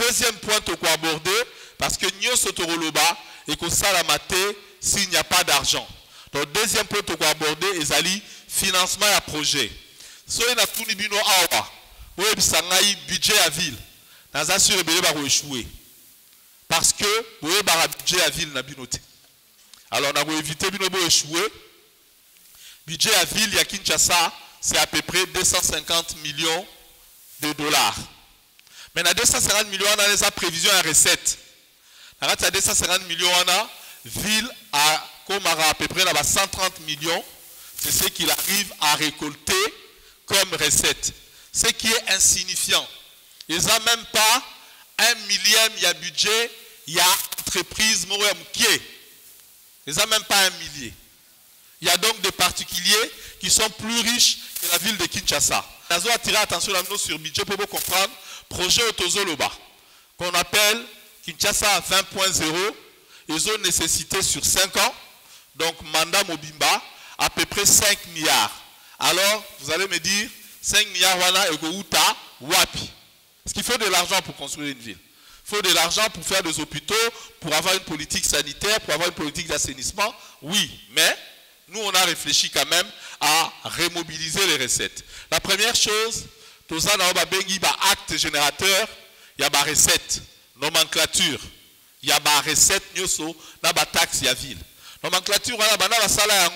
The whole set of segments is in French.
deuxième point qu'on va aborder, parce que nous sommes et que ça la maté s'il n'y a pas d'argent. Donc deuxième point qu'on va aborder, c'est le financement à projet. Si on a tout le bino awa, on a budget à ville. Dans un sur le va échouer. Parce que on a budget à ville na binoté. Alors on a évité bino échouer. Budget à ville à Kinshasa, c'est à peu près 250 millions de dollars. Mais dans 250 millions, on a les prévisions et recettes. Dans 250 millions, on a ville à peu près 130 millions. C'est ce qu'il arrive à récolter comme recette. Ce qui est insignifiant. Ils n'ont même pas 1 millième, il y a budget, il y a entreprise, ils n'ont même pas 1 millier. Il y a donc des particuliers qui sont plus riches que la ville de Kinshasa. Nous avons attiré l'attention sur le budget pour comprendre le projet Otozoloba, qu'on appelle Kinshasa 20.0. Ils ont nécessité sur 5 ans, donc mandat Mobimba, à peu près 5 milliards. Alors, vous allez me dire, 5 milliards, voilà, et Gouta, Wapi. Est-ce qu'il faut de l'argent pour construire une ville? Il faut de l'argent pour faire des hôpitaux, pour avoir une politique sanitaire, pour avoir une politique d'assainissement. Oui, mais nous, on a réfléchi quand même à remobiliser les recettes. La première chose, tout ça, dans le acte générateur, il y a des recettes, nomenclature. Il y a des recettes, il y a des taxes, il y a ville. Nomenclature, il y a des salaires,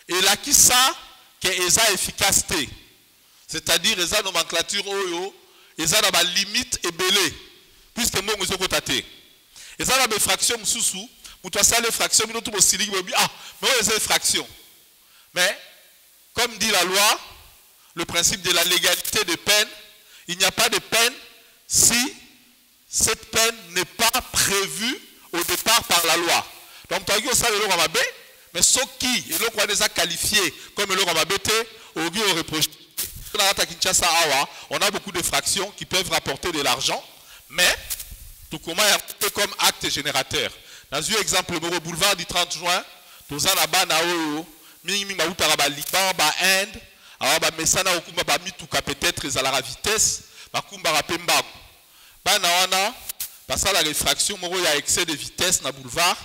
et là, qui ça, qui est efficacité. C'est-à-dire, il y a des nomenclatures, il y a des limites et belées. Puisque moi, je suis côté. Et ça, il y a des fractions sous. Pour toi, ça, les fractions, mais nous, aussi, ah, mais il y a des fractions. Mais, comme dit la loi, le principe de la légalité de peine, il n'y a pas de peine si cette peine n'est pas prévue au départ par la loi. Donc, tu as dit ça, le loi m'a mais ceux qui, et l'on déjà qualifié comme le loi m'a au reproche. On a beaucoup de fractions qui peuvent rapporter de l'argent, mais tout comment est un peu comme acte générateur. Dans un exemple, le boulevard du 30 juin, tout ça là-bas, Inde, alors mesana okuma ba mituka peut-être à la vitesse, bakumba rapemba. Banawana, parce que la réfraction, il y a excès de vitesse dans le boulevard.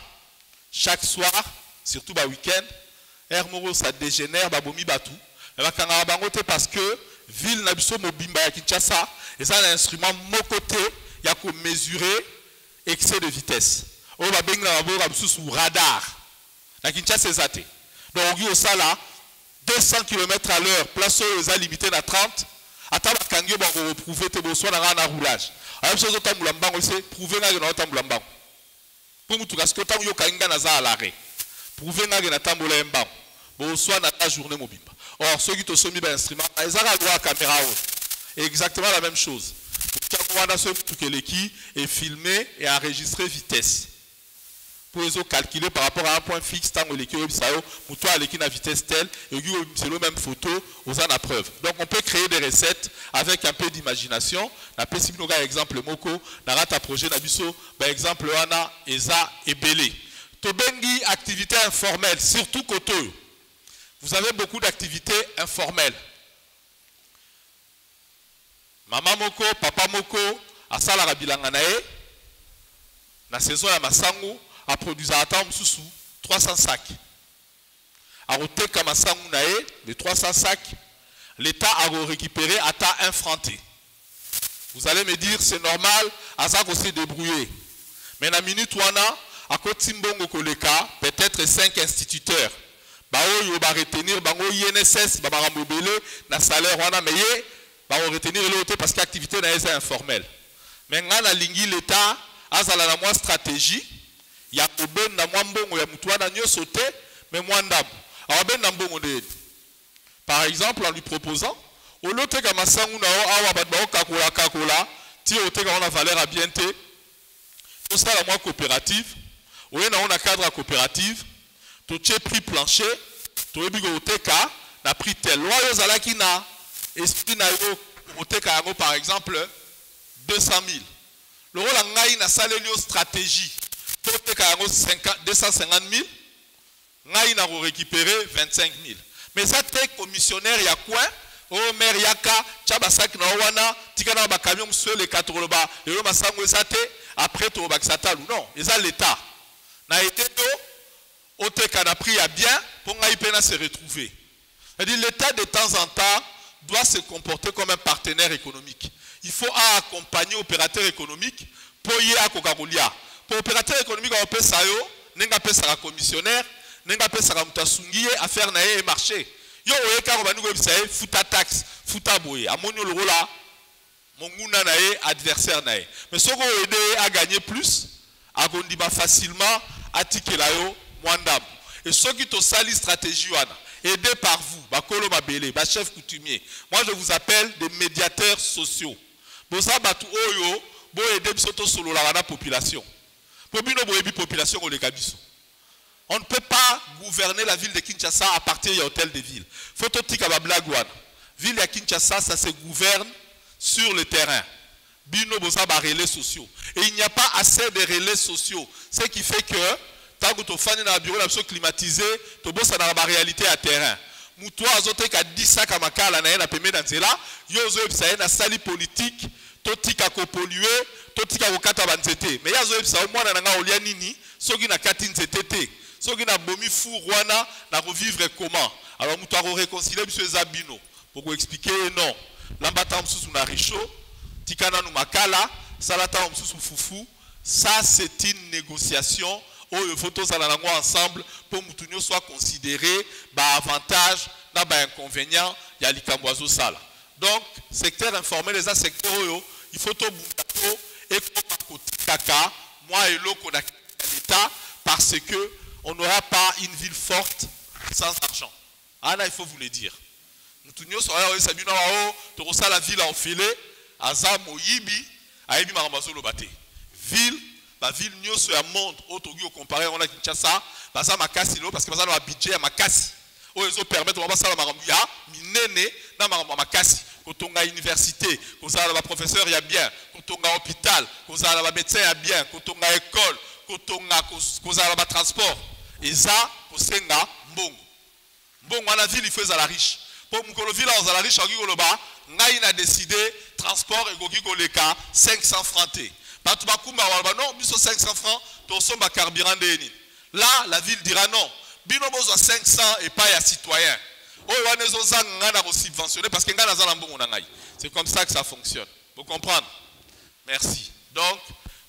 Chaque soir, surtout le week-end, ça dégénère, babomi batou. Parce que ville nabiso mobimba ya Kinshasa, et ça un instrument mon côté, il y a qu'on mesurer excès de vitesse. On va bien sous radar. La Kinshasa c'est ça. Donc il y a ça là, 200 km à l'heure, place où ils limité à 30. Attends, quand ils vont prouver que vous avez un roulage. Alors, chose autant que c'est prouver que vous avez un roulage. Pour nous, parce que vous avez un arrêt. Prouver que vous avez un roulage. Vous avez une journée mobile. Or, ceux qui ont mis un instrument, ils ont droit à la caméra. Exactement la même chose. Qui est filmé et enregistré vitesse. Pour les autres calculer par rapport à un point fixe, tant que l'équipe pour toi l'équipe à vitesse telle, et c'est la même photo, aux en a preuve. Donc on peut créer des recettes avec un peu d'imagination. La possible exemple moko, narata projet nabiso, par exemple ana eza et belé. Tobengi activité informelle, surtout koto. Vous avez beaucoup d'activités informelles. Maman moko, papa moko, asala rabilanga nae, na saison ya masangu. A produit à temps sous 300 sacs. A oteka masangu nae, les 300 sacs, l'État a récupéré à temps infranté. Vous allez me dire, c'est normal, à ça qu'on s'est débrouillé. Mais dans la minute où on a, à côté de Koleka, peut-être 5 instituteurs. Bao va retenir, bao INSS, bao mobile, na salaire on a meillé, bao retenir l'autre parce que l'activité est informelle. Mais on a l'ingui l'État, à la moins stratégie. Il y a un bon namwambongo ya mutwana nyo sauté mais mwandam alors ben nambongo de par exemple en lui proposant au lote ka masangu na awa badba kakola kakola ti oteka on a valeur à bienté tout ça la moi coopérative ou on a cadre coopérative tout chez prix plancher tout ebigo oteka na prix tel loyo zalaki na esprit na yo oteka yango par exemple 200 000 le rôle ngai na salelio stratégie 250 000, nous avons récupéré 25 000. Mais ça, t'es commissionnaire, il y a quoi? o maire yaka chaba sak na wana tikana ba camion sur les 4 ba le masango esate après to ba kisatalu non eza l'état na été au teka na pris à bien pour nga ipena se retrouver. C'est-à-dire l'état de temps en temps doit se comporter comme un partenaire économique. Il faut accompagner l'opérateur économique pour y accompagner. Pour l'opérateur économique, on peut ça yo, n'enga peut ça commissionnaire, n'enga peut ça mutasungiye affaire na et marché. Yo oyeka ko banugo bisaye futa taxe, futa boye. Amonyo le rola monguna na e adversaire na e. Mais ce qu'on aider à gagner plus, à gondiba facilement atikela yo mwandam. Et ceux qui ont sali stratégie wana aidé par vous, bakolo mabele, ba chef coutumier. Moi je vous appelle des médiateurs sociaux. Boza batu oyo bo aider bisoto solo la population. Pobino boyebi population ko le kabiso. On ne peut pas gouverner la ville de Kinshasa à partir de hôtel de ville. Faut tika ba blague wana. Ville de Kinshasa ça se gouverne sur le terrain. Bino boza ba relais sociaux. Et il n'y a pas assez de relais sociaux, ce qui fait que tant que tu fais dans bureau d'absolu climatisé, tu bosses dans la réalité à terrain. Moutoua azote ka 10 sacs à makala na yena pemé dans cela, yo zo ebisa na sali politique, totika ko polluer, totika ko kata banzete. Mais ya zo ebisa au mwana nga olia nini, soki na kati nzete te. Soki na bomi fou rwana na revivre comment. Alors moutoua ko réconcilier monsieur Zabino pour vous expliquer non. Lambata msusu na richo, tikana nu makala, salata msusu fufu, ça c'est une négociation. Les photos ensemble pour que nous soit considéré par avantage, par inconvénient, il y a l'Ikamboazo Sala. Donc, secteur informel, les secteurs, il faut tout et kaka, moi et l'autre, l'État, parce que on n'aura pas une ville forte sans argent. Ah là, il faut vous le dire. Nous tous sur la ville en filet, Azam, Oyibi, Aïbi Marambazo Lobate. Ville. La ville nyonso ya monde autogi au comparer on a Kinshasa baza makasi lo parce que baza na budget ya makasi o ezo permettre on va sala makambo ya minene na makambo makasi kotonga université kozala ba professeur ya bien kotonga hôpital kozala ba médecin ya bien kotonga école kotonga kozala ba transport eza kosenga mbongo wana ville il faut za la riche pour mukolo ville za la riche ogi koloba ngai na décider transport ekoki koleka 500 francs te. Non, 500 francs, tu as carburant de Nini. Là, la ville dira non. Bino besoin 500 et pas à citoyen. C'est comme ça que ça fonctionne. Vous comprenez? Merci. Donc,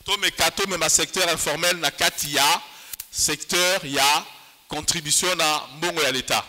tous mes cadeaux, même secteur informel, na katia, secteur, il y a contribution à Mbongo et à l'État.